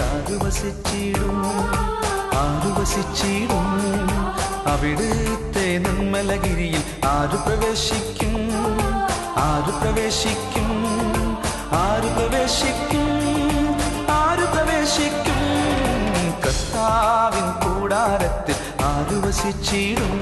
ആരു വസിച്ചിടും, ആരു വസിച്ചിടും? അവിടുത്തെ നിർമ്മലഗിരിയിൽ ആരു പ്രവേശിക്കും, ആരു പ്രവേശിക്കും, ആരു പ്രവേശിക്കും, ആരു പ്രവേശിക്കും? കർത്താവിൻ കൂടാരത്തിൽ ആരു വസിച്ചിടും?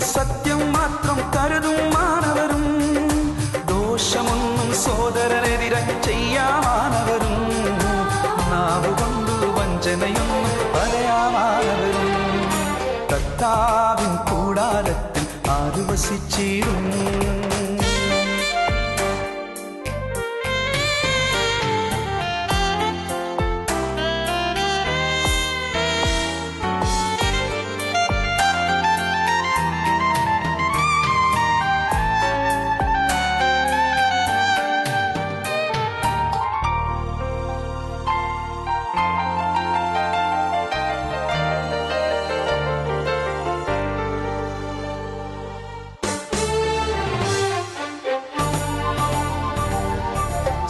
സത്യം മാത്രം കരുതും മാനവരും, ദോഷമൊന്നും സോദരനെതിരെ ചെയ്യാമാനവരും, നാവുകൊണ്ടു വഞ്ചനയൊന്നും പറയാമാനവരും. കർത്താവിൻ കൂടാരത്തിൽ ആരു വസിച്ചിടും?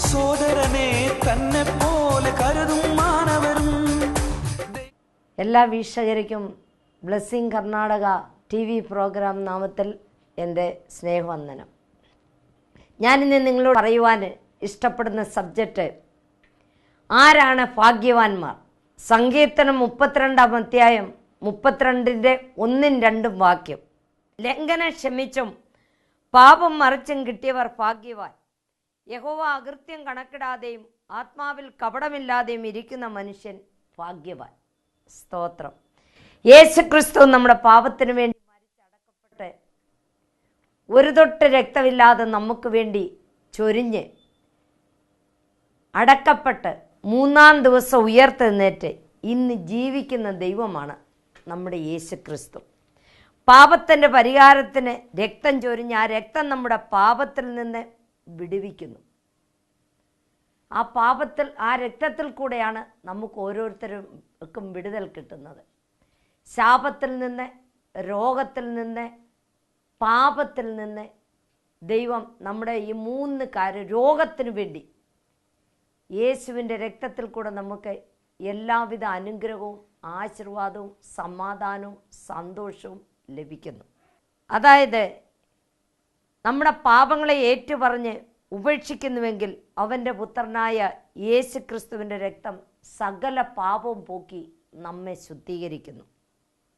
സോദരനെ തന്നെ പോലെ കരുതും മാനവരും. എല്ലാ വീക്ഷകർക്കും ബ്ലെസ്സിംഗ് കർണാടക TV പ്രോഗ്രാം നാമത്തിൽ എൻ്റെ സ്നേഹവന്ദനം. ഞാനിന്ന് നിങ്ങളോട് പറയുവാൻ ഇഷ്ടപ്പെടുന്ന സബ്ജക്റ്റ് ആരാണ് ഭാഗ്യവാന്മാർ? സങ്കീർത്തനം 32-ാം അധ്യായം 32-ന്റെ 1-2 വാക്യം. ലംഘനം ക്ഷമിച്ചും പാപം മറിച്ചും കിട്ടിയവർ ഭാഗ്യവാൻ. യഹോവ അകൃത്യം കണക്കിടാതെയും ആത്മാവിൽ കപടമില്ലാതെയും ഇരിക്കുന്ന മനുഷ്യൻ ഭാഗ്യവാൻ. സ്തോത്രം. യേശുക്രിസ്തു നമ്മുടെ പാപത്തിന് വേണ്ടി മരിച്ചടക്കപ്പെട്ട് ഒരു തൊട്ട് രക്തമില്ലാതെ നമുക്ക് വേണ്ടി ചൊരിഞ്ഞ് അടക്കപ്പെട്ട് 3-ാം ദിവസം ഉയർത്തെഴുന്നേറ്റ് ഇന്ന് ജീവിക്കുന്ന ദൈവമാണ് നമ്മുടെ യേശുക്രിസ്തു. പാപത്തിൻ്റെ പരിഹാരത്തിന് രക്തം ചൊരിഞ്ഞ് ആ രക്തം നമ്മുടെ പാപത്തിൽ നിന്ന് വിടുവിക്കുന്നു. ആ രക്തത്തിൽ കൂടെയാണ് നമുക്ക് ഓരോരുത്തർക്കും വിടുതൽ കിട്ടുന്നത്. ശാപത്തിൽ നിന്ന്, രോഗത്തിൽ നിന്ന്, പാപത്തിൽ നിന്ന് ദൈവം നമ്മുടെ ഈ 3 കാര്യം രോഗത്തിന് വേണ്ടി യേശുവിൻ്റെ രക്തത്തിൽ കൂടെ നമുക്ക് എല്ലാവിധ അനുഗ്രഹവും ആശീർവാദവും സമാധാനവും സന്തോഷവും ലഭിക്കുന്നു. അതായത് നമ്മുടെ പാപങ്ങളെ ഏറ്റുപറഞ്ഞ് ഉപേക്ഷിക്കുന്നുവെങ്കിൽ അവൻ്റെ പുത്രനായ യേശു ക്രിസ്തുവിൻ്റെ രക്തം സകല പാപവും പോക്കി നമ്മെ ശുദ്ധീകരിക്കുന്നു.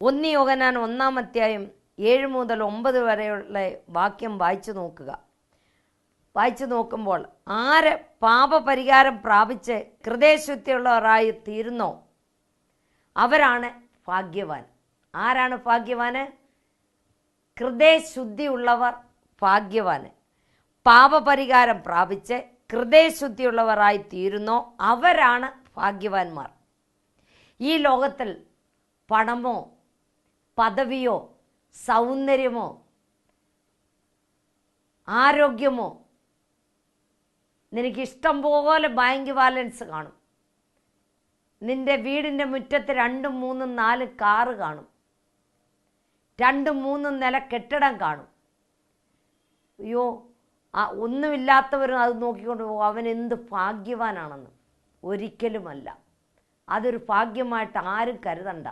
1 യോഹന്നാൻ 1-ാം അധ്യായം 7 മുതൽ 9 വരെയുള്ള വാക്യം വായിച്ചു നോക്കുമ്പോൾ ആര് പാപപരിഹാരം പ്രാപിച്ച് ഹൃദയശുദ്ധിയുള്ളവരായി തീരുന്നോ അവരാണ് ഭാഗ്യവാൻ. ആരാണ് ഭാഗ്യവാന്? ഹൃദയശുദ്ധിയുള്ളവർ ഭാഗ്യവാന്. പാപപരിഹാരം പ്രാപിച്ച് ഹൃദയശുദ്ധിയുള്ളവരായി തീരുന്നോ അവരാണ് ഭാഗ്യവാന്മാർ. ഈ ലോകത്തിൽ പണമോ പദവിയോ സൗന്ദര്യമോ ആരോഗ്യമോ, നിനക്കിഷ്ടം പോലെ ബാങ്ക് ബാലൻസ് കാണും, നിൻ്റെ വീടിൻ്റെ മുറ്റത്ത് 2, 3, 4 കാറ് കാണും, 2, 3 നില കെട്ടിടം കാണും. അയ്യോ, ഒന്നുമില്ലാത്തവരും അത് നോക്കിക്കൊണ്ട് പോകും അവൻ എന്ത് ഭാഗ്യവാനാണെന്ന്. ഒരിക്കലുമല്ല. അതൊരു ഭാഗ്യമായിട്ട് ആരും കരുതണ്ട.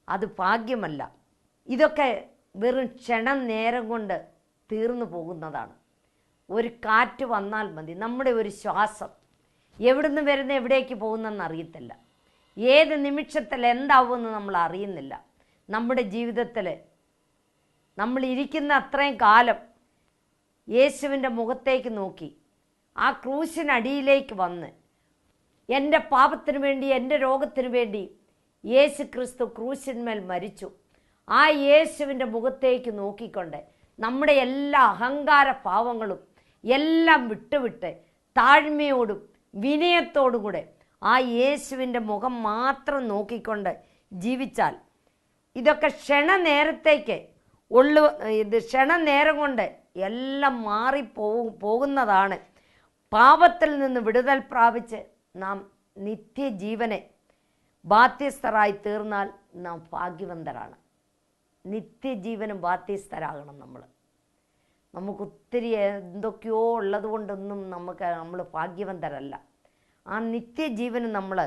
അത് ഭാഗ്യമല്ല. ഇതൊക്കെ വെറും ക്ഷണം നേരം കൊണ്ട് തീർന്നു പോകുന്നതാണ്. ഒരു കാറ്റ് വന്നാൽ മതി. നമ്മുടെ ഒരു ശ്വാസം എവിടുന്ന് വരുന്ന എവിടേക്ക് പോകുന്നെന്ന് അറിയത്തില്ല. ഏത് നിമിഷത്തിൽ എന്താവുമെന്ന് നമ്മൾ അറിയുന്നില്ല. നമ്മുടെ ജീവിതത്തിൽ നമ്മൾ ഇരിക്കുന്ന അത്രയും കാലം യേശുവിൻ്റെ മുഖത്തേക്ക് നോക്കി ആ ക്രൂശിനടിയിലേക്ക് വന്ന് എൻ്റെ പാപത്തിന് വേണ്ടി, എൻ്റെ രോഗത്തിന് വേണ്ടി യേശു ക്രിസ്തു ക്രൂശിന്മേൽ മരിച്ചു. ആ യേശുവിൻ്റെ മുഖത്തേക്ക് നോക്കിക്കൊണ്ട് നമ്മുടെ എല്ലാ അഹങ്കാര പാവങ്ങളും, എല്ലാം വിട്ടുവിട്ട് താഴ്മയോടും വിനയത്തോടും കൂടെ ആ യേശുവിൻ്റെ മുഖം മാത്രം നോക്കിക്കൊണ്ട് ജീവിച്ചാൽ ഇതൊക്കെ ക്ഷണനേരത്തേക്ക് ഇത് ക്ഷണനേരം കൊണ്ട് എല്ലാം പോകുന്നതാണ്. പാപത്തിൽ നിന്ന് വിടുതൽ പ്രാപിച്ച് നാം നിത്യജീവനെ ബാധ്യസ്ഥരായി തീർന്നാൽ നാം ഭാഗ്യവന്തരാണ്. നിത്യജീവനും ബാധ്യസ്ഥരാകണം. നമുക്കൊത്തിരി എന്തൊക്കെയോ ഉള്ളത് കൊണ്ടൊന്നും നമ്മൾ ഭാഗ്യവന്തരല്ല. ആ നിത്യജീവന് നമ്മൾ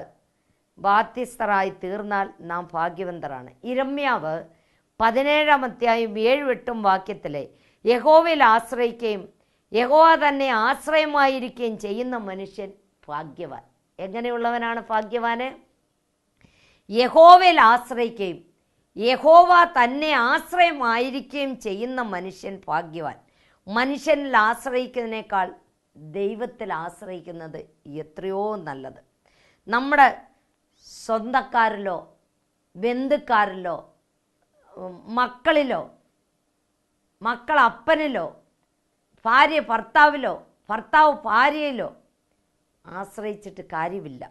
ബാധ്യസ്ഥരായി തീർന്നാൽ നാം ഭാഗ്യവന്തരാണ്. ഇരമ്യാവ് 17-ാം അധ്യായം 7-8 വാക്യത്തിലെ യഹോവയിൽ ആശ്രയിക്കുകയും യഹോവ തന്നെ ആശ്രയമായിരിക്കുകയും ചെയ്യുന്ന മനുഷ്യൻ ഭാഗ്യവാൻ. എങ്ങനെയുള്ളവനാണ് ഭാഗ്യവാന്? യഹോവയിൽ ആശ്രയിക്കുകയും യഹോവ തന്നെ ആശ്രയമായിരിക്കുകയും ചെയ്യുന്ന മനുഷ്യൻ ഭാഗ്യവാൻ. മനുഷ്യനിൽ ആശ്രയിക്കുന്നതിനേക്കാൾ ദൈവത്തിൽ ആശ്രയിക്കുന്നത് എത്രയോ നല്ലത്. നമ്മുടെ സ്വന്തക്കാരിലോ ബന്ധുക്കാരിലോ മക്കളിലോ മക്കൾ അപ്പനിലോ ഭാര്യ ഭർത്താവിലോ ഭർത്താവ് ഭാര്യയിലോ ആശ്രയിച്ചിട്ട് കാര്യമില്ല.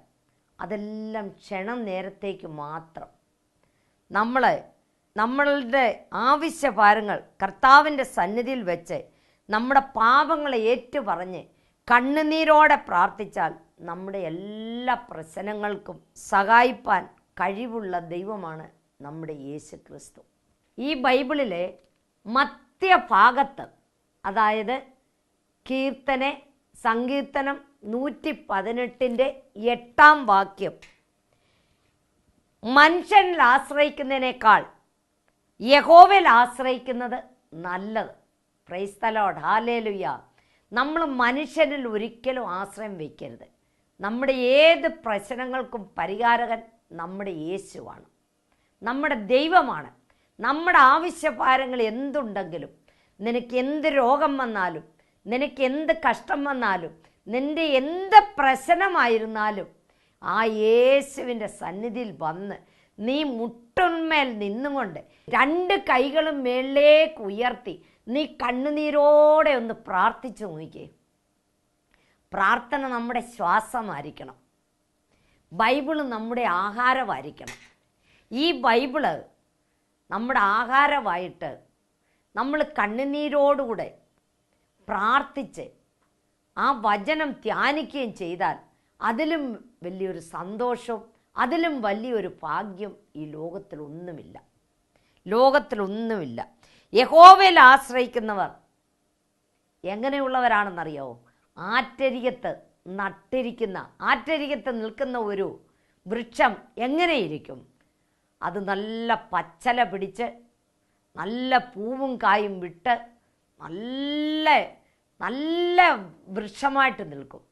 അതെല്ലാം ക്ഷണം നേരത്തേക്ക് മാത്രം. നമ്മളുടെ ആവശ്യഭാരങ്ങൾ കർത്താവിൻ്റെ സന്നിധിയിൽ വെച്ച് നമ്മുടെ പാപങ്ങളെ ഏറ്റുപറഞ്ഞ് കണ്ണുനീരോടെ പ്രാർത്ഥിച്ചാൽ നമ്മുടെ എല്ലാ പ്രശ്നങ്ങൾക്കും സഹായിപ്പാൻ കഴിവുള്ള ദൈവമാണ് നമ്മുടെ യേശു ക്രിസ്തു. ഈ ബൈബിളിലെ മധ്യഭാഗത്ത്, അതായത് സങ്കീർത്തനം 118-ന്റെ 8-ാം വാക്യം, മനുഷ്യനിൽ ആശ്രയിക്കുന്നതിനേക്കാൾ യഹോവയിൽ ആശ്രയിക്കുന്നത് നല്ലത്. Praise the Lord, hallelujah. നമ്മൾ മനുഷ്യനിൽ ഒരിക്കലും ആശ്രയം വയ്ക്കരുത്. നമ്മുടെ ഏത് പ്രശ്നങ്ങൾക്കും പരിഹാരകൻ നമ്മുടെ യേശുവാണ്, നമ്മുടെ ദൈവമാണ്. നമ്മുടെ ആവശ്യഭാരങ്ങൾ എന്തുണ്ടെങ്കിലും, നിനക്ക് എന്ത് രോഗം വന്നാലും, നിനക്ക് എന്ത് കഷ്ടം വന്നാലും, നിൻ്റെ എന്ത് പ്രശ്നമായിരുന്നാലും ആ യേശുവിൻ്റെ സന്നിധിയിൽ വന്ന് നീ മുട്ടന്മേൽ നിന്നുകൊണ്ട് 2 കൈകളും മേളിലേക്ക് ഉയർത്തി നീ കണ്ണുനീരോടെ ഒന്ന് പ്രാർത്ഥിച്ചു നോക്കിക്കേ. പ്രാർത്ഥന നമ്മുടെ ശ്വാസമായിരിക്കണം. ബൈബിള് നമ്മുടെ ആഹാരമായിരിക്കണം. ഈ ബൈബിള് നമ്മുടെ ആഹാരമായിട്ട് നമ്മൾ കണ്ണുനീരോടുകൂടെ പ്രാർത്ഥിച്ച് ആ വചനം ധ്യാനിക്കുകയും ചെയ്താൽ അതിലും വലിയൊരു സന്തോഷവും അതിലും വലിയൊരു ഭാഗ്യം ഈ ലോകത്തിലൊന്നുമില്ല. യഹോവയിൽ ആശ്രയിക്കുന്നവർ എങ്ങനെയുള്ളവരാണെന്നറിയാവോ? ആറ്റരികത്ത് നിൽക്കുന്ന ഒരു വൃക്ഷം എങ്ങനെയിരിക്കും? അത് നല്ല പച്ചല പിടിച്ച് നല്ല പൂവും കായും വിട്ട് നല്ല വൃക്ഷമായിട്ട് നിൽക്കും.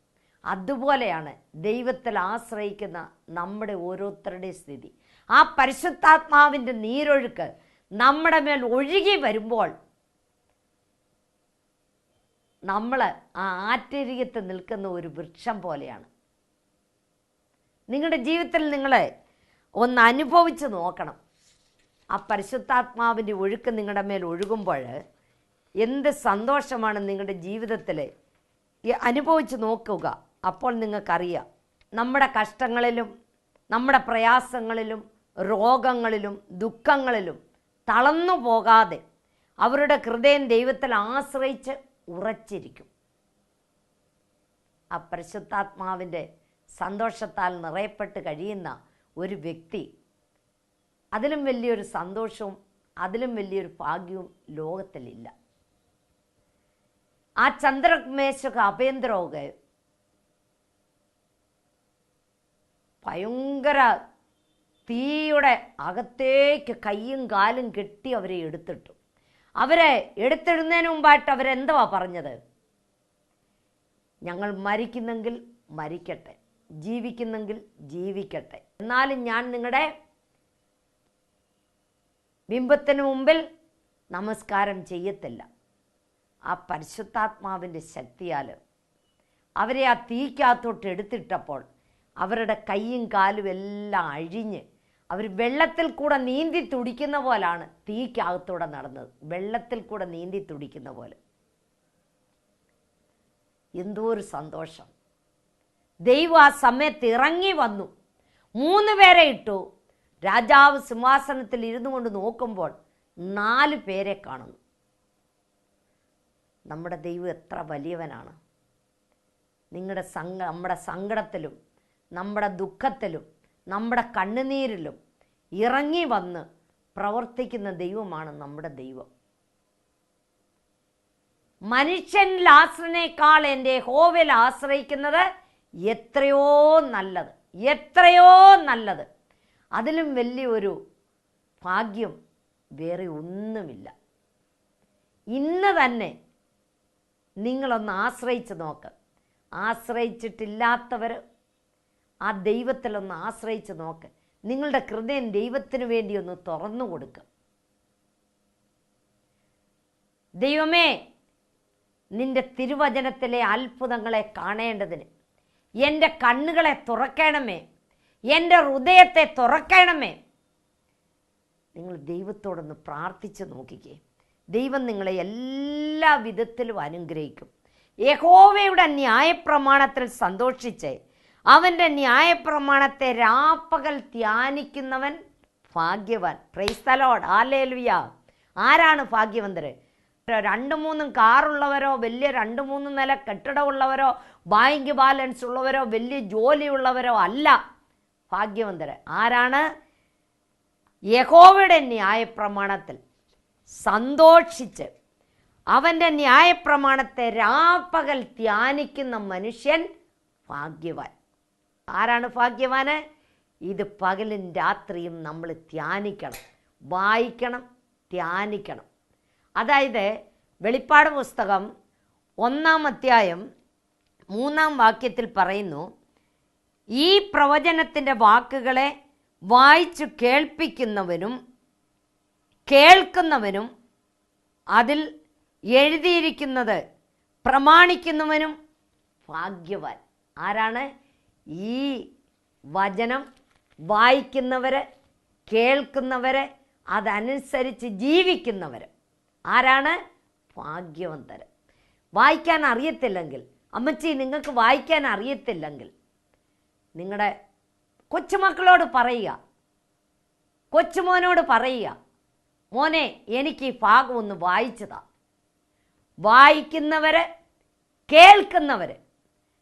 അതുപോലെയാണ് ദൈവത്തിൽ ആശ്രയിക്കുന്ന നമ്മുടെ ഓരോരുത്തരുടെയും സ്ഥിതി. ആ പരിശുദ്ധാത്മാവിൻ്റെ നീരൊഴുക്ക് നമ്മുടെ മേൽ ഒഴുകി വരുമ്പോൾ നമ്മൾ ആ ആറ്റരികത്ത് നിൽക്കുന്ന ഒരു വൃക്ഷം പോലെയാണ്. നിങ്ങളുടെ ജീവിതത്തിൽ നിങ്ങൾ ഒന്ന് അനുഭവിച്ച് നോക്കണം. ആ പരിശുദ്ധാത്മാവിൻ്റെ ഒഴുക്ക് നിങ്ങളുടെ മേൽ ഒഴുകുമ്പോൾ എന്ത് സന്തോഷമാണ് നിങ്ങളുടെ ജീവിതത്തിൽ അനുഭവിച്ച് നോക്കുക. അപ്പോൾ നിങ്ങൾക്കറിയാം, നമ്മുടെ കഷ്ടങ്ങളിലും നമ്മുടെ പ്രയാസങ്ങളിലും രോഗങ്ങളിലും ദുഃഖങ്ങളിലും തളർന്നു പോകാതെ അവരുടെ ഹൃദയം ദൈവത്തിൽ ആശ്രയിച്ച് ഉറച്ചിരിക്കും. ആ പരിശുദ്ധാത്മാവിൻ്റെ സന്തോഷത്താൽ നിറയപ്പെട്ട് കഴിയുന്ന ഒരു വ്യക്തി, അതിലും വലിയൊരു സന്തോഷവും അതിലും വലിയൊരു ഭാഗ്യവും ലോകത്തിലില്ല. ആ ചന്ദ്രമേശക അഭേന്ദ്രോഗ് ഭയങ്കര തീയുടെ അകത്തേക്ക് കയ്യും കാലും കെട്ടി അവരെ എടുത്തിട്ടു. അവരെ എടുത്തിടുന്നതിന് മുമ്പായിട്ട് അവരെന്തുവാ പറഞ്ഞത്? ഞങ്ങൾ മരിക്കുന്നെങ്കിൽ മരിക്കട്ടെ, ജീവിക്കുന്നെങ്കിൽ ജീവിക്കട്ടെ, എന്നാലും ഞാൻ നിങ്ങളുടെ ബിംബത്തിന് മുമ്പിൽ നമസ്കാരം ചെയ്യത്തില്ല. ആ പരിശുദ്ധാത്മാവിൻ്റെ ശക്തിയാൽ അവരെ ആ തീക്കകത്തോട്ട് എടുത്തിട്ടപ്പോൾ അവരുടെ കൈയും കാലും എല്ലാം അഴിഞ്ഞ് അവർ വെള്ളത്തിൽ കൂടെ നീന്തി തുടിക്കുന്ന പോലാണ് തീക്കകത്തൂടെ നടന്നത്. വെള്ളത്തിൽ കൂടെ നീന്തി തുടിക്കുന്ന പോലെ. എന്തോ ഒരു സന്തോഷം. ദൈവം ആ സമയത്ത് ഇറങ്ങി വന്നു. 3 പേരെ ഇട്ടു. രാജാവ് സിംഹാസനത്തിൽ ഇരുന്നു കൊണ്ട് നോക്കുമ്പോൾ 4 പേരെ കാണുന്നു. നമ്മുടെ ദൈവം എത്ര വലിയവനാണ്. നമ്മുടെ സങ്കടത്തിലും നമ്മുടെ ദുഃഖത്തിലും നമ്മുടെ കണ്ണുനീരിലും ഇറങ്ങി വന്ന് പ്രവർത്തിക്കുന്ന ദൈവമാണ് നമ്മുടെ ദൈവം. മനുഷ്യനിൽ ആശ്രയേക്കാൾ എൻ്റെ യഹോവയിൽ ആശ്രയിക്കുന്നത് എത്രയോ നല്ലത്, എത്രയോ നല്ലത്. അതിലും വലിയൊരു ഭാഗ്യം വേറെ ഒന്നുമില്ല. ഇന്ന് തന്നെ നിങ്ങളൊന്ന് ആശ്രയിച്ച് നോക്ക്. ആശ്രയിച്ചിട്ടില്ലാത്തവർ ആ ദൈവത്തിലൊന്ന് ആശ്രയിച്ച് നോക്ക്. നിങ്ങളുടെ ഹൃദയം ദൈവത്തിന് വേണ്ടി ഒന്ന് തുറന്നു കൊടുക്കുക. ദൈവമേ, നിന്റെ തിരുവചനത്തിലെ അത്ഭുതങ്ങളെ കാണേണ്ടതിന് എൻ്റെ കണ്ണുകളെ തുറക്കണമേ, എൻ്റെ ഹൃദയത്തെ തുറക്കണമേ. നിങ്ങൾ ദൈവത്തോടൊന്ന് പ്രാർത്ഥിച്ച് നോക്കിക്കേ. ദൈവം നിങ്ങളെ എല്ലാ വിധത്തിലും അനുഗ്രഹിക്കും. യഹോവയുടെ ന്യായപ്രമാണത്തിൽ സന്തോഷിച്ച് അവൻ്റെ ന്യായപ്രമാണത്തെ രാപ്പകൽ ധ്യാനിക്കുന്നവൻ ഭാഗ്യവാൻ. Praise the Lord, hallelujah. ആരാണ് ഭാഗ്യവന്തര്? 2-3 കാറുള്ളവരോ, വലിയ 2-3 നില കെട്ടിടമുള്ളവരോ, ബാങ്ക് ബാലൻസ് ഉള്ളവരോ, വലിയ ജോലിയുള്ളവരോ അല്ല ഭാഗ്യവന്തര്. ആരാണ്? യഹോവയുടെ ന്യായപ്രമാണത്തിൽ സന്തോഷിച്ച് അവൻ്റെ ന്യായപ്രമാണത്തെ രാപ്പകൽ ധ്യാനിക്കുന്ന മനുഷ്യൻ ഭാഗ്യവാൻ. ആരാണ് ഭാഗ്യവാന്? ഇത് പകലും രാത്രിയും നമ്മൾ ധ്യാനിക്കണം, വായിക്കണം, ധ്യാനിക്കണം. അതായത് വെളിപ്പാട് പുസ്തകം 1-ാം അധ്യായം 3-ാം വാക്യത്തിൽ പറയുന്നു, ഈ പ്രവചനത്തിൻ്റെ വാക്കുകളെ വായിച്ചു കേൾപ്പിക്കുന്നവനും കേൾക്കുന്നവനും അതിൽ എഴുതിയിരിക്കുന്നത് പ്രമാണിക്കുന്നവനും ഭാഗ്യവാൻ. ആരാണ്? ഈ വചനം വായിക്കുന്നവർ, കേൾക്കുന്നവർ, അതനുസരിച്ച് ജീവിക്കുന്നവർ. ആരാണ്? ഭാഗ്യവന്തർ. വായിക്കാൻ അറിയത്തില്ലെങ്കിൽ, അമ്മച്ചി നിങ്ങൾക്ക് വായിക്കാൻ അറിയത്തില്ലെങ്കിൽ നിങ്ങളുടെ കൊച്ചുമക്കളോട് പറയുക, കൊച്ചുമോനോട് പറയുക, മോനെ എനിക്ക് ഈ ഭാഗം ഒന്ന് വായിച്ചതാ. വായിക്കുന്നവർ, കേൾക്കുന്നവർ,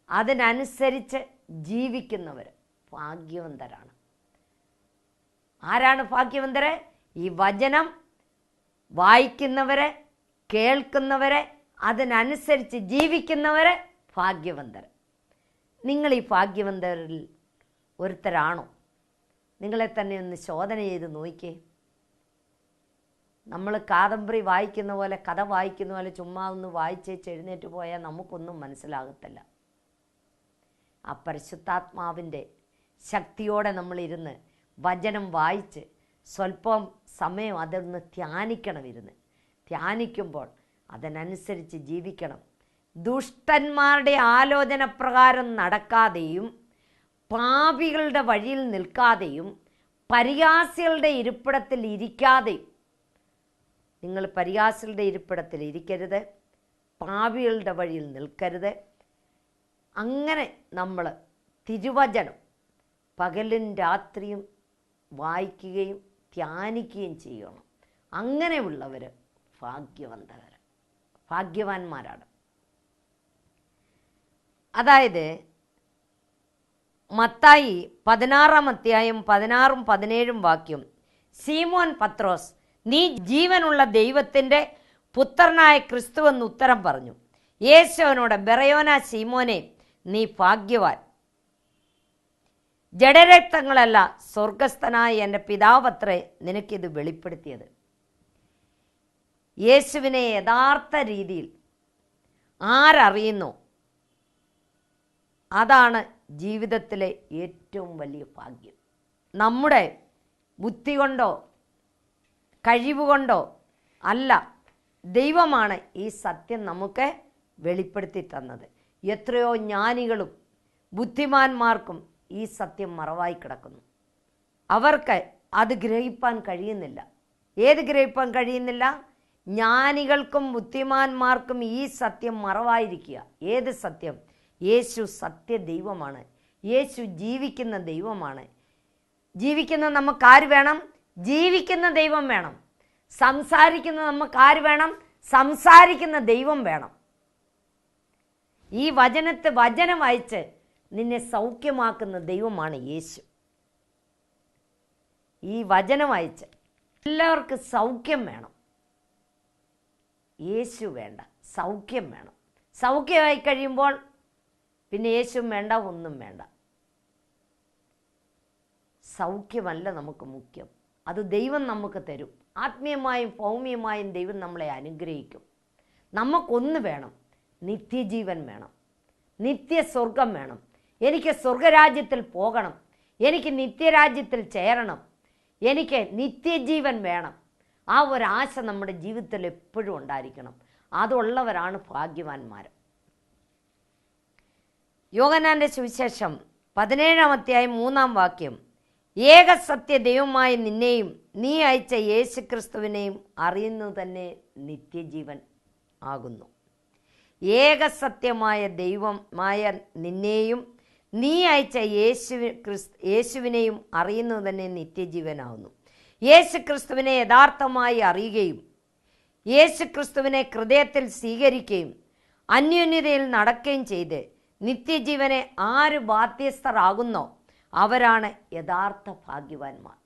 അതിനനുസരിച്ച് ജീവിക്കുന്നവർ ഭാഗ്യവന്തരാണ്. ആരാണ് ഭാഗ്യവന്തര്? ഈ വചനം വായിക്കുന്നവരെ, കേൾക്കുന്നവരെ, അതിനനുസരിച്ച് ജീവിക്കുന്നവരെ ഭാഗ്യവന്തര്. നിങ്ങൾ ഈ ഭാഗ്യവന്തരിൽ ഒരുത്തരാണോ? നിങ്ങളെ തന്നെ ഒന്ന് ശോധന ചെയ്ത് നോക്കിക്കേ. നമ്മൾ കാദംബരി വായിക്കുന്ന പോലെ, കഥ വായിക്കുന്ന പോലെ ചുമ്മാ ഒന്ന് വായിച്ചേച്ച് എഴുന്നേറ്റ് പോയാൽ നമുക്കൊന്നും മനസ്സിലാകത്തില്ല. ആ പരിശുദ്ധാത്മാവിൻ്റെ ശക്തിയോടെ നമ്മളിരുന്ന് വചനം വായിച്ച് സ്വല്പം സമയം അതൊന്ന് ധ്യാനിക്കണം. ഇരുന്ന് ധ്യാനിക്കുമ്പോൾ അതിനനുസരിച്ച് ജീവിക്കണം. ദുഷ്ടന്മാരുടെ ആലോചന പ്രകാരം നടക്കാതെയും പാപികളുടെ വഴിയിൽ നിൽക്കാതെയും പരിഹാസികളുടെ ഇരിപ്പിടത്തിൽ ഇരിക്കാതെയും. നിങ്ങൾ പരിഹാസികളുടെ ഇരിപ്പിടത്തിൽ ഇരിക്കരുത്, പാപികളുടെ വഴിയിൽ നിൽക്കരുത്. അങ്ങനെ നമ്മൾ തിരുവചനം പകലും രാത്രിയും വായിക്കുകയും ധ്യാനിക്കുകയും ചെയ്യണം. അങ്ങനെയുള്ളവർ ഭാഗ്യവാന്മാരാണ്. അതായത് മത്തായി 16-ാം അധ്യായം 16-17 വാക്യം, സീമോൻ പത്രോസ്, നീ ജീവനുള്ള ദൈവത്തിൻ്റെ പുത്രനായ ക്രിസ്തുവെന്ന് ഉത്തരം പറഞ്ഞു. യേശു അവനോട്, ബെറയോന ശീമോനെ, നീ ഭാഗ്യവാൻ. ജഡരക്തങ്ങളല്ല, സ്വർഗസ്ഥനായ എൻ്റെ പിതാവത്രേ നിനക്കിത് വെളിപ്പെടുത്തിയത്. യേശുവിനെ യഥാർത്ഥ രീതിയിൽ ആരറിയുന്നു, അതാണ് ജീവിതത്തിലെ ഏറ്റവും വലിയ ഭാഗ്യം. നമ്മുടെ ബുദ്ധി കൊണ്ടോ കഴിവുകൊണ്ടോ അല്ല, ദൈവമാണ് ഈ സത്യം നമുക്ക് വെളിപ്പെടുത്തി തന്നത്. എത്രയോ ജ്ഞാനികളും ബുദ്ധിമാന്മാർക്കും ഈ സത്യം മറവായി കിടക്കുന്നു. അവർക്ക് അത് ഗ്രഹിപ്പാൻ കഴിയുന്നില്ല. ഏത് ഗ്രഹിപ്പാൻ കഴിയുന്നില്ല? ജ്ഞാനികൾക്കും ബുദ്ധിമാന്മാർക്കും ഈ സത്യം മറവായിരിക്കുക. ഏത് സത്യം? യേശു സത്യ ദൈവമാണ്. യേശു ജീവിക്കുന്ന ദൈവമാണ്. ജീവിക്കുന്ന നമുക്ക് ആര് വേണം? ജീവിക്കുന്ന ദൈവം വേണം. സംസാരിക്കുന്ന നമുക്ക് ആര് വേണം? സംസാരിക്കുന്ന ദൈവം വേണം. ഈ വചനം വായിച്ച് നിന്നെ സൗഖ്യമാക്കുന്ന ദൈവമാണ് യേശു. ഈ വചനം വായിച്ച് എല്ലാവർക്കും സൗഖ്യം വേണം. യേശു വേണ്ട, സൗഖ്യം വേണം. സൗഖ്യമായി കഴിയുമ്പോൾ പിന്നെ യേശുവും വേണ്ട, ഒന്നും വേണ്ട. സൗഖ്യമല്ല നമുക്ക് മുഖ്യം, അത് ദൈവം നമുക്ക് തരും. ആത്മീയമായും ഭൗമികമായും ദൈവം നമ്മളെ അനുഗ്രഹിക്കും. നമുക്കൊന്ന് വേണം, നിത്യജീവൻ വേണം, നിത്യസ്വർഗം വേണം. എനിക്ക് സ്വർഗരാജ്യത്തിൽ പോകണം, എനിക്ക് നിത്യരാജ്യത്തിൽ ചേരണം, എനിക്ക് നിത്യജീവൻ വേണം. ആ ഒരാശ നമ്മുടെ ജീവിതത്തിൽ എപ്പോഴും ഉണ്ടായിരിക്കണം. അതുള്ളവരാണ് ഭാഗ്യവാന്മാർ. യോഹന്നാന്റെ സുവിശേഷം 17-ാം അധ്യായം 3-ാം വാക്യം, ഏകസത്യ ദൈവമായ നിന്നെയും നീ അയച്ച യേശുക്രിസ്തുവിനെയും അറിയുന്നത് തന്നെ നിത്യജീവൻ ആകുന്നു. ഏകസത്യമായ ദൈവമായ നിന്നെയും നീ അയച്ച യേശുവിനെയും അറിയുന്നത് തന്നെ നിത്യജീവനാകുന്നു. യേശുക്രിസ്തുവിനെ യഥാർത്ഥമായി അറിയുകയും യേശുക്രിസ്തുവിനെ ഹൃദയത്തിൽ സ്വീകരിക്കുകയും അന്യോന്യതയിൽ നടക്കുകയും ചെയ്ത് നിത്യജീവനെ ആര് ബാധ്യസ്ഥരാകുന്നോ അവരാണ് യഥാർത്ഥ ഭാഗ്യവാന്മാർ.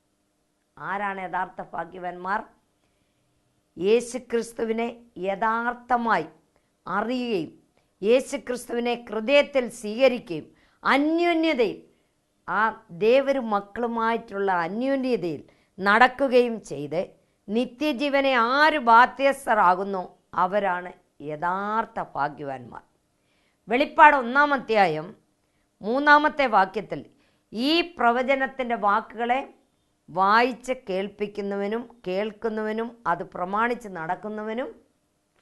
ആരാണ് യഥാർത്ഥ ഭാഗ്യവാന്മാർ? യേശുക്രിസ്തുവിനെ യഥാർത്ഥമായി അറിയുകയും യേശുക്രിസ്തുവിനെ ഹൃദയത്തിൽ സ്വീകരിക്കുകയും അന്യോന്യതയിൽ, ആ ദേവരും മക്കളുമായിട്ടുള്ള അന്യോന്യതയിൽ നടക്കുകയും ചെയ്ത് നിത്യജീവനെ ആര് ബാധ്യസ്ഥരാകുന്നോ അവരാണ് യഥാർത്ഥ ഭാഗ്യവാന്മാർ. വെളിപ്പാട് 1-ാം അധ്യായം 3-ാമത്തെ വാക്യത്തിൽ ഈ പ്രവചനത്തിൻ്റെ വാക്കുകളെ വായിച്ച് കേൾപ്പിക്കുന്നവനും കേൾക്കുന്നവനും അത് പ്രമാണിച്ച് നടക്കുന്നവനും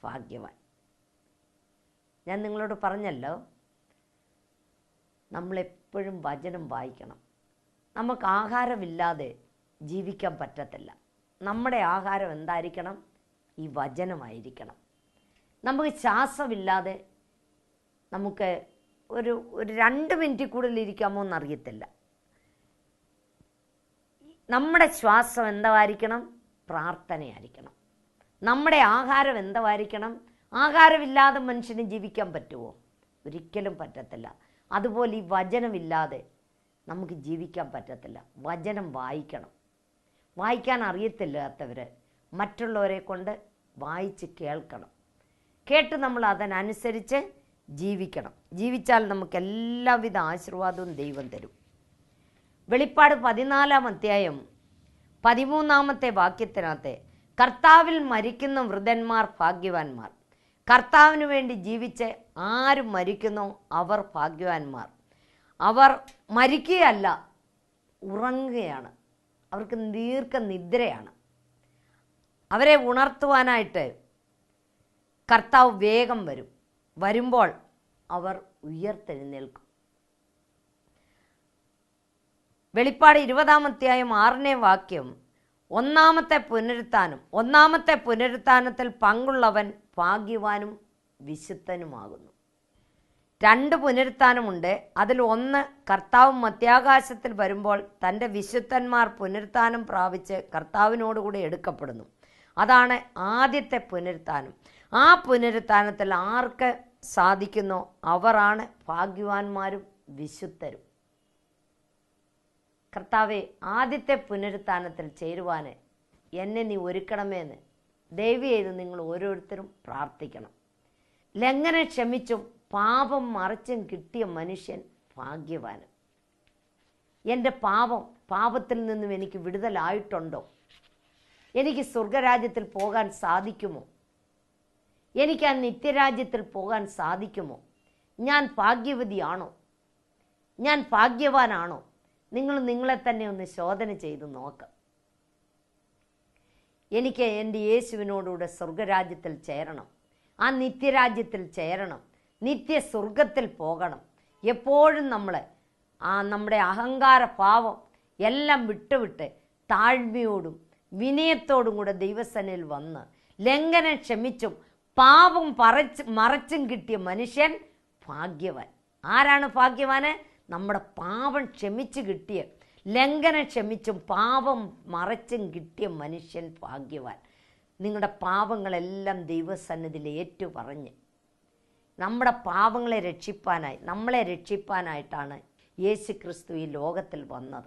ഭാഗ്യവാൻ. ഞാൻ നിങ്ങളോട് പറഞ്ഞല്ലോ, നമ്മളെപ്പോഴും വചനം വായിക്കണം. നമുക്ക് ആഹാരമില്ലാതെ ജീവിക്കാൻ പറ്റത്തില്ല. നമ്മുടെ ആഹാരം എന്തായിരിക്കണം? ഈ വചനമായിരിക്കണം. നമുക്ക് ശ്വാസമില്ലാതെ നമുക്ക് ഒരു 2 മിനിറ്റ് കൂടുതൽ ഇരിക്കാമോ എന്നറിയത്തില്ല. നമ്മുടെ ശ്വാസം എന്തായിരിക്കണം? പ്രാർത്ഥനയായിരിക്കണം. നമ്മുടെ ആഹാരം എന്തായിരിക്കണം? ആഹാരമില്ലാതെ മനുഷ്യന് ജീവിക്കാൻ പറ്റുമോ? ഒരിക്കലും പറ്റത്തില്ല. അതുപോലെ ഈ വചനമില്ലാതെ നമുക്ക് ജീവിക്കാൻ പറ്റത്തില്ല. വചനം വായിക്കണം. വായിക്കാൻ അറിയത്തില്ലാത്തവർ മറ്റുള്ളവരെ കൊണ്ട് വായിച്ച് കേൾക്കണം. കേട്ട് നമ്മൾ അതിനനുസരിച്ച് ജീവിക്കണം. ജീവിച്ചാൽ നമുക്ക് എല്ലാവിധ ആശീർവാദവും ദൈവം തരും. വെളിപ്പാട് 14-ാം അധ്യായം 13-ാമത്തെ വാക്യത്തിനകത്ത്, കർത്താവിൽ മരിക്കുന്ന വൃദ്ധന്മാർ ഭാഗ്യവാന്മാർ. കർത്താവിന് വേണ്ടി ജീവിച്ച് ആര് മരിക്കുന്നോ അവർ ഭാഗ്യവാന്മാർ. അവർ മരിക്കുകയല്ല, ഉറങ്ങുകയാണ്. അവർക്ക് ദീർഘനിദ്രയാണ്. അവരെ ഉണർത്തുവാനായിട്ട് കർത്താവ് വേഗം വരും. വരുമ്പോൾ അവർ ഉയർത്തെഴുന്നേൽക്കും. വെളിപ്പാട് 20-ാം അധ്യായം 6-ാം വാക്യം, ഒന്നാമത്തെ പുനരുത്ഥാനത്തിൽ പങ്കുള്ളവൻ ഭാഗ്യവാനും വിശുദ്ധനുമാകുന്നു. 2 പുനരുത്ഥാനമുണ്ട്. അതിൽ ഒന്ന്, കർത്താവ് മധ്യാകാശത്തിൽ വരുമ്പോൾ തൻ്റെ വിശുദ്ധന്മാർ പുനരുത്ഥാനം പ്രാപിച്ച് കർത്താവിനോടുകൂടി എടുക്കപ്പെടുന്നു. അതാണ് ആദ്യത്തെ പുനരുത്ഥാനം. ആ പുനരുത്ഥാനത്തിൽ ആർക്ക് സാധിക്കുന്നോ അവരാണ് ഭാഗ്യവാന്മാരും വിശുദ്ധരും. കർത്താവെ, ആദ്യത്തെ പുനരുത്ഥാനത്തിൽ ചേരുവാൻ എന്നെ നീ ഒരുക്കണമെന്ന് ദയവ് ചെയ്ത് നിങ്ങൾ ഓരോരുത്തരും പ്രാർത്ഥിക്കണം. ലംഘനം ക്ഷമിച്ചും പാപം മറച്ചും കിട്ടിയ മനുഷ്യൻ ഭാഗ്യവാൻ. എൻ്റെ പാപത്തിൽ നിന്നും എനിക്ക് വിടുതലായിട്ടുണ്ടോ? എനിക്ക് സ്വർഗരാജ്യത്തിൽ പോകാൻ സാധിക്കുമോ? എനിക്ക് ആ നിത്യരാജ്യത്തിൽ പോകാൻ സാധിക്കുമോ? ഞാൻ ഭാഗ്യവതിയാണോ? ഞാൻ ഭാഗ്യവാനാണോ? നിങ്ങൾ നിങ്ങളെ തന്നെ ഒന്ന് ശോധന ചെയ്ത് നോക്കാം. എനിക്ക് എൻ്റെ യേശുവിനോടുകൂടെ സ്വർഗരാജ്യത്തിൽ ചേരണം. ആ നിത്യരാജ്യത്തിൽ ചേരണം. നിത്യസ്വർഗത്തിൽ പോകണം. എപ്പോഴും നമ്മുടെ അഹങ്കാര പാവം എല്ലാം വിട്ടുവിട്ട് താഴ്മയോടും വിനയത്തോടും കൂടെ ദൈവസന്നിധിയിൽ വന്ന് ലംഘനം ക്ഷമിച്ചും പാപം മറച്ചും കിട്ടിയ മനുഷ്യൻ ഭാഗ്യവാൻ. ആരാണ് ഭാഗ്യവാന്? നമ്മുടെ പാപം ക്ഷമിച്ച് കിട്ടിയ, ലംഘനം ക്ഷമിച്ചും പാപം മറച്ചും കിട്ടിയ മനുഷ്യൻ ഭാഗ്യവാൻ. നിങ്ങളുടെ പാപങ്ങളെല്ലാം ദൈവസന്നിധിയിൽ ഏറ്റുപറഞ്ഞ് നമ്മുടെ പാപങ്ങളെ രക്ഷിപ്പാനായി, നമ്മളെ രക്ഷിപ്പാനായിട്ടാണ് യേശു ക്രിസ്തു ഈ ലോകത്തിൽ വന്ന്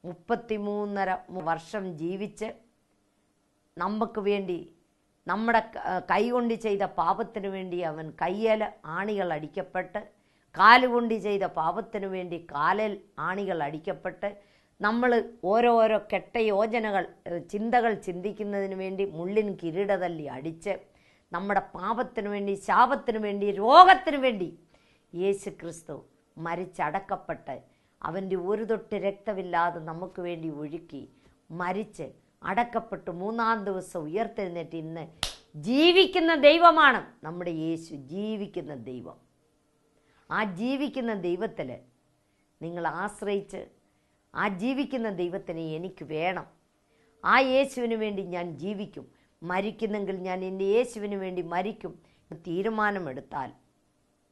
33.5 വർഷം ജീവിച്ച് നമുക്ക് വേണ്ടി, നമ്മുടെ കൈകൊണ്ട് ചെയ്ത പാപത്തിനു വേണ്ടി അവൻ കയ്യേൽ ആണികൾ അടിക്കപ്പെട്ട്, കാലുകൊണ്ട് ചെയ്ത പാപത്തിനു വേണ്ടി കാലിൽ ആണികൾ അടിക്കപ്പെട്ട്, നമ്മൾ ഓരോരോ കെട്ട യോജനകൾ ചിന്തകൾ ചിന്തിക്കുന്നതിന് വേണ്ടി മുള്ളിൻ കിരീടതല്ലി അടിച്ച്, നമ്മുടെ പാപത്തിനു വേണ്ടി, ശാപത്തിനു വേണ്ടി, രോഗത്തിനു വേണ്ടി യേശു ക്രിസ്തു മരിച്ചടക്കപ്പെട്ട് അവൻ്റെ ഒരു തൊട്ട് രക്തമില്ലാതെ നമുക്ക് വേണ്ടി ഒഴുക്കി മരിച്ച് അടക്കപ്പെട്ട് 3-ാം ദിവസം ഉയർത്തെഴുന്നേറ്റ് ഇന്ന് ജീവിക്കുന്ന ദൈവമാണ് നമ്മുടെ യേശു. ജീവിക്കുന്ന ദൈവം. ആ ജീവിക്കുന്ന ദൈവത്തിൽ നിങ്ങൾ ആശ്രയിച്ച്, ആ ജീവിക്കുന്ന ദൈവത്തിനെ എനിക്ക് വേണം, ആ യേശുവിന് വേണ്ടി ഞാൻ ജീവിക്കും, മരിക്കുന്നെങ്കിൽ ഞാൻ എൻ്റെ യേശുവിന് വേണ്ടി മരിക്കും തീരുമാനമെടുത്താൽ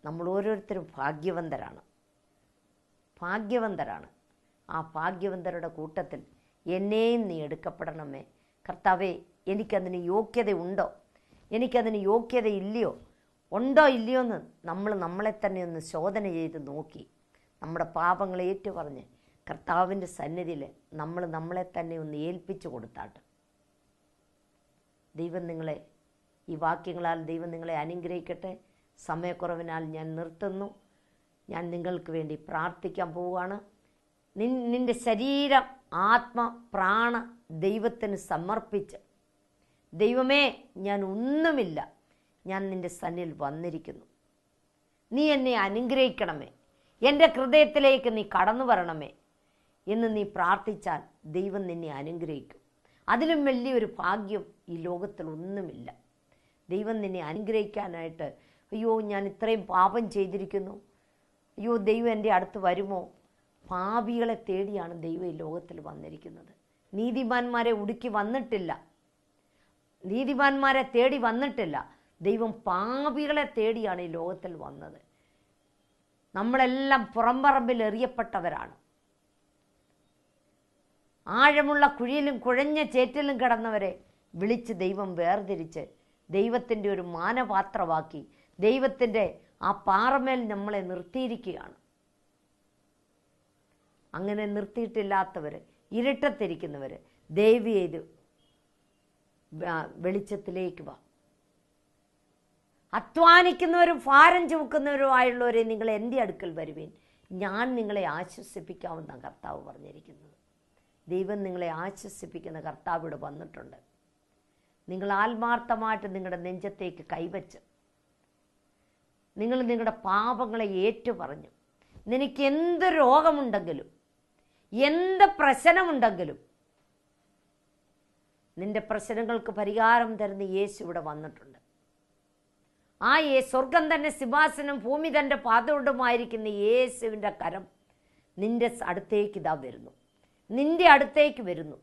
നമ്മൾ ഓരോരുത്തരും ഭാഗ്യവന്തരാണ്. ആ ഭാഗ്യവന്തരുടെ കൂട്ടത്തിൽ എന്നെയും നീ എടുക്കപ്പെടണമേ കർത്താവേ. എനിക്കതിന് യോഗ്യതയുണ്ടോ, എനിക്കതിന് യോഗ്യതയില്ലയോ, ഉണ്ടോ ഇല്ലയോ എന്ന് നമ്മളെ തന്നെ ഒന്ന് ശോധന ചെയ്ത് നോക്കി നമ്മുടെ പാപങ്ങളെ ഏറ്റുപറഞ്ഞ് കർത്താവിൻ്റെ സന്നിധിയിൽ നമ്മളെ തന്നെ ഒന്ന് ഏൽപ്പിച്ചു കൊടുത്താട്ട്. ദൈവം നിങ്ങളെ, ഈ വാക്യങ്ങളാൽ ദൈവം നിങ്ങളെ അനുഗ്രഹിക്കട്ടെ. സമയക്കുറവിനാൽ ഞാൻ നിർത്തുന്നു. ഞാൻ നിങ്ങൾക്ക് വേണ്ടി പ്രാർത്ഥിക്കാൻ പോവുകയാണ്. നിൻ്റെ ശരീരം, ആത്മ, പ്രാണ ദൈവത്തിന് സമർപ്പിച്ച്, ദൈവമേ ഞാൻ ഒന്നുമില്ല, ഞാൻ നിൻ്റെ സന്നിധിയിൽ വന്നിരിക്കുന്നു, നീ എന്നെ അനുഗ്രഹിക്കണമേ, എൻ്റെ ഹൃദയത്തിലേക്ക് നീ കടന്നു വരണമേ എന്ന് നീ പ്രാർത്ഥിച്ചാൽ ദൈവം നിന്നെ അനുഗ്രഹിക്കും. അതിലും വലിയൊരു ഭാഗ്യം ഈ ലോകത്തിൽ ഒന്നുമില്ല. ദൈവം നിന്നെ അനുഗ്രഹിക്കാനായിട്ട്, അയ്യോ ഞാൻ ഇത്രയും പാപം ചെയ്തിരിക്കുന്നു, അയ്യോ ദൈവം എൻ്റെ അടുത്ത് വരുമോ? പാപികളെ തേടിയാണ് ദൈവം ഈ ലോകത്തിൽ വന്നിരിക്കുന്നത്. നീതിമാന്മാരെ ഉടുക്കി വന്നിട്ടില്ല, നീതിമാന്മാരെ തേടി വന്നിട്ടില്ല. ദൈവം പാപികളെ തേടിയാണ് ഈ ലോകത്തിൽ വന്നത്. നമ്മളെല്ലാം പുറംപറമ്പിൽ എറിയപ്പെട്ടവരാണ്. ആഴമുള്ള കുഴിയിലും കുഴഞ്ഞ ചേറ്റിലും കിടന്നവരെ വിളിച്ച് ദൈവം വേർതിരിച്ച് ദൈവത്തിൻ്റെ ഒരു മാനപാത്രമാക്കി ദൈവത്തിൻ്റെ ആ പാറമേൽ നമ്മളെ നിർത്തിയിരിക്കുകയാണ്. അങ്ങനെ നിർത്തിയിട്ടില്ലാത്തവർ, ഇരുട്ടത്തിരിക്കുന്നവർ ദയവ് ചെയ്ത് വെളിച്ചത്തിലേക്ക് വാ. അധ്വാനിക്കുന്നവരും ഭാരം ചുമക്കുന്നവരുമായുള്ളവരെ നിങ്ങൾ എൻ്റെ അടുക്കൽ വരുവീൻ, ഞാൻ നിങ്ങളെ ആശ്വസിപ്പിക്കാമെന്ന കർത്താവ് പറഞ്ഞിരിക്കുന്നത്. ദൈവം നിങ്ങളെ ആശ്വസിപ്പിക്കുന്ന കർത്താവ് ഇവിടെ വന്നിട്ടുണ്ട്. നിങ്ങൾ ആത്മാർത്ഥമായിട്ട് നിങ്ങളുടെ നെഞ്ചത്തേക്ക് കൈവച്ച് നിങ്ങൾ നിങ്ങളുടെ പാപങ്ങളെ ഏറ്റുപറഞ്ഞു. നിനക്ക് എന്ത് രോഗമുണ്ടെങ്കിലും, എന്ത് പ്രശ്നമുണ്ടെങ്കിലും, നിന്റെ പ്രശ്നങ്ങൾക്ക് പരിഹാരം തരുന്ന യേശു ഇവിടെ വന്നിട്ടുണ്ട്. ആ സ്വർഗം തന്നെ സിംഹാസനം, ഭൂമി തൻ്റെ പാദവുമായിരിക്കുന്ന യേശുവിൻ്റെ കരം നിന്റെ അടുത്തേക്ക് ഇതാ വരുന്നു, നിന്റെ അടുത്തേക്ക് വരുന്നു.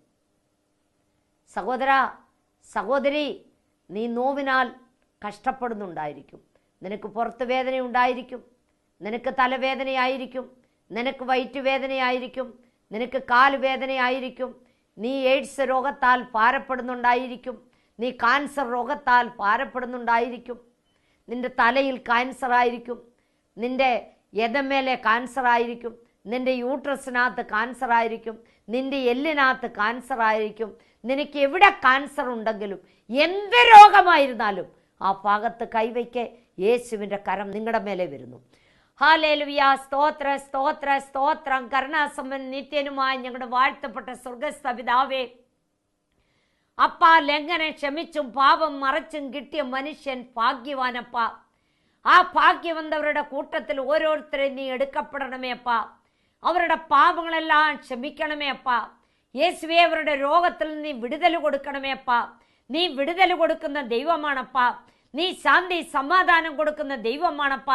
സഹോദര, സഹോദരി, നീ നോവിനാൽ കഷ്ടപ്പെടുന്നുണ്ടായിരിക്കും. നിനക്ക് പുറത്ത് വേദന ഉണ്ടായിരിക്കും, നിനക്ക് തലവേദനയായിരിക്കും, നിനക്ക് വയറ്റുവേദനയായിരിക്കും, നിനക്ക് കാലുവേദനയായിരിക്കും, നീ എയ്ഡ്സ് രോഗത്താൽ ഭാരപ്പെടുന്നുണ്ടായിരിക്കും, നീ കാൻസർ രോഗത്താൽ ഭാരപ്പെടുന്നുണ്ടായിരിക്കും, നിന്റെ തലയിൽ ക്യാൻസർ ആയിരിക്കും, നിന്റെ യദമേലെ ക്യാൻസർ ആയിരിക്കും, നിന്റെ യൂട്രസിനകത്ത് ക്യാൻസർ ആയിരിക്കും, നിന്റെ എല്ലിനകത്ത് ക്യാൻസർ ആയിരിക്കും. നിനക്ക് എവിടെ ക്യാൻസർ ഉണ്ടെങ്കിലും, എന്ത് രോഗമായിരുന്നാലും ആ ഭാഗത്ത് കൈവയ്ക്ക് യേശുവിൻ്റെ കരം നിങ്ങളുടെ മേലെ വരുന്നു. ഹല്ലേലൂയ, സ്തോത്ര സ്തോത്ര സ്തോത്രം. കരുണാസമ്പന്നൻ നിത്യനുമായ ഞങ്ങളുടെ വാഴ്ത്തപ്പെട്ട സ്വർഗ്ഗസ്ഥ പിതാവേ, അപ്പ ലംഘനം ക്ഷമിച്ചും പാപം മറച്ചും കിട്ടിയ മനുഷ്യൻ ഭാഗ്യവാനപ്പ. ആ ഭാഗ്യവന്തവരുടെ കൂട്ടത്തിൽ ഓരോരുത്തരെ നീ എടുക്കപ്പെടണമേ അപ്പ. അവരുടെ പാപങ്ങളെല്ലാം ക്ഷമിക്കണമേ അപ്പ. യേശുവേ, അവരുടെ രോഗത്തിൽ നീ വിടുതൽ കൊടുക്കണമേ അപ്പ. നീ വിടുതൽ കൊടുക്കുന്ന ദൈവമാണപ്പ. നീ ശാന്തി സമാധാനം കൊടുക്കുന്ന ദൈവമാണപ്പ.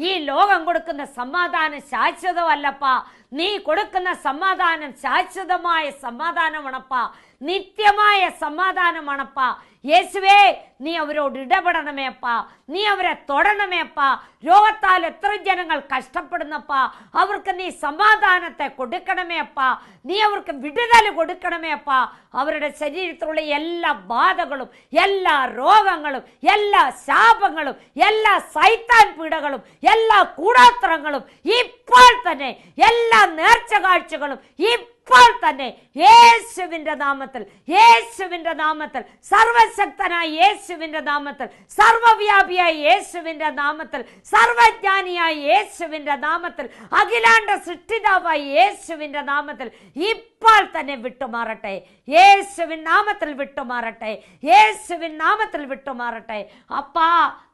ഈ ലോകം കൊടുക്കുന്ന സമാധാനം ശാശ്വതമല്ലപ്പ. നീ കൊടുക്കുന്ന സമാധാനം ശാശ്വതമായ സമാധാനമാണപ്പാ, നിത്യമായ സമാധാനമാണപ്പാ. യേശുവേ, നീ അവരോട് ഇടപെടണമേ അപ്പാ, നീ അവരെ തൊടണമേ അപ്പാ. രോഗത്താൽ എത്ര ജനങ്ങൾ കഷ്ടപ്പെടുന്നപ്പാ, അവർക്ക് നീ സമാധാനത്തെ കൊടുക്കണമേ അപ്പാ, നീ അവർക്ക് വിടുതൽ കൊടുക്കണമേ അപ്പാ. അവരുടെ ശരീരത്തിലുള്ള എല്ലാ ബാധകളും, എല്ലാ രോഗങ്ങളും, എല്ലാ ശാപങ്ങളും, എല്ലാ സൈത്താൻ പീഡകളും, എല്ലാ കൂടാത്രങ്ങളും ഇപ്പോൾ തന്നെ, എല്ലാ നേർച്ച കാഴ്ചകളും ഇപ്പോൾ തന്നെ യേശുവിന്റെ നാമത്തിൽ, യേശുവിന്റെ നാമത്തിൽ, സർവശക്തനായ യേശുവിന്റെ നാമത്തിൽ, സർവവ്യാപിയായ യേശുവിന്റെ നാമത്തിൽ, സർവജ്ഞാനിയായ യേശുവിന്റെ നാമത്തിൽ, അഖിലാണ്ട സൃഷ്ടിതാവായ യേശുവിന്റെ നാമത്തിൽ ഇപ്പോൾ തന്നെ വിട്ടുമാറട്ടെ. യേശുവിൻ നാമത്തിൽ വിട്ടുമാറട്ടെ, യേശുവിൻ നാമത്തിൽ വിട്ടുമാറട്ടെ. അപ്പാ,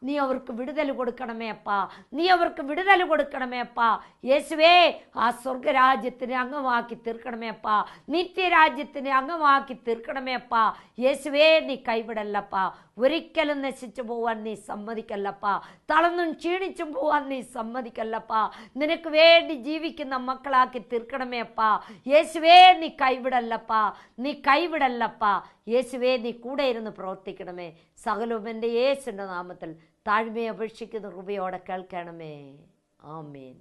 നീ അവർക്ക് വിടുതൽ കൊടുക്കണമേ അപ്പാ, നീ അവർക്ക് വിടുതൽ കൊടുക്കണമേ അപ്പാ. യേശുവേ, ആ സ്വർഗരാജ്യത്തിന് അംഗമാക്കി തീർക്കണമേ അപ്പാ, നിത്യരാജ്യത്തിന് അംഗമാക്കി തീർക്കണമേ അപ്പാ. യേശുവേ, നീ കൈവിടല്ലപ്പാ, ഒരിക്കലും നശിച്ചു പോവാൻ നീ സമ്മതിക്കല്ലപ്പാ, തളർന്നും ക്ഷീണിച്ചും പോവാൻ നീ സമ്മതിക്കല്ലപ്പാ. നിനക്ക് വേണ്ടി ജീവിക്കുന്ന മക്കളാക്കി തീർക്കണമേ അപ്പാ. യേശുവേ, നീ കൈവിടല്ലപ്പാ, നീ കൈവിടല്ലപ്പാ. യേശുവേ, നീ കൂടെ ഇരുന്ന് പ്രവർത്തിക്കണമേ. സകലവും എൻ്റെ യേശുവിൻ്റെ നാമത്തിൽ താഴ്മയെ അപേക്ഷിക്കുന്ന കൃപയോടെ കേൾക്കണമേ. ആമേൻ.